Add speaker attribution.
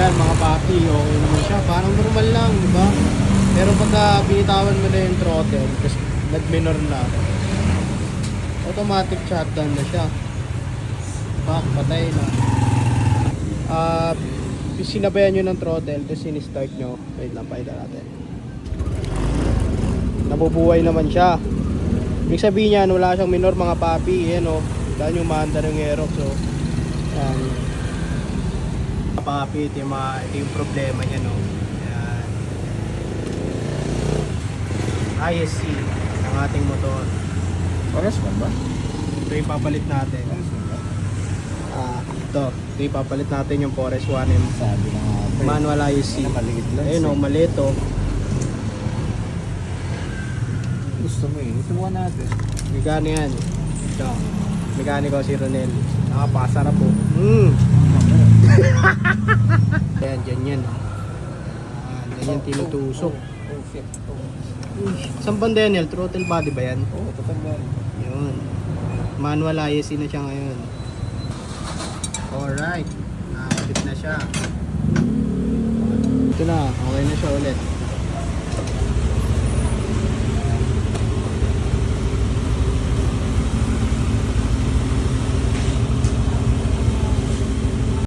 Speaker 1: Ayan mga papi, okay naman siya. Parang normal lang, di ba? Pero pagka binitawan mo na yung throttle, kasi nag-minor na, automatic shutdown na siya. Back, patay na. Sinabayan nyo ng throttle, tapos sinistart nyo. Wait lang, pakita natin. Nabubuhay naman siya. Ibig sabihin niyan, wala siyang minor mga papi. Ayan o, dahil yung maanda ng aerox. So, ayan. Mga papi, ito yung problema niya, no? Ayan. ISC ng ating motor.
Speaker 2: Oras mo ba?
Speaker 1: Ito yung papalit natin. Ito yung papalit natin yung Forest 1M.
Speaker 2: Sabi na nga.
Speaker 1: Manual ISC.
Speaker 2: Maliit lang.
Speaker 1: Ayun o, maliit o.
Speaker 2: Gusto mo eh. Ituwa natin.
Speaker 1: Megano yan. Ito. Mekaniko si Ronel. Nakapasara po. Ayan, dyan yan. Yan yung tinutusok.
Speaker 2: Oh shit.
Speaker 1: Saan banda yan, El? Throttle body ba yan?
Speaker 2: Oh, tatanda.
Speaker 1: Yun. Manual ISC na siya ngayon. Alright. Nakakabit na siya. Ito na. Okay na siya ulit.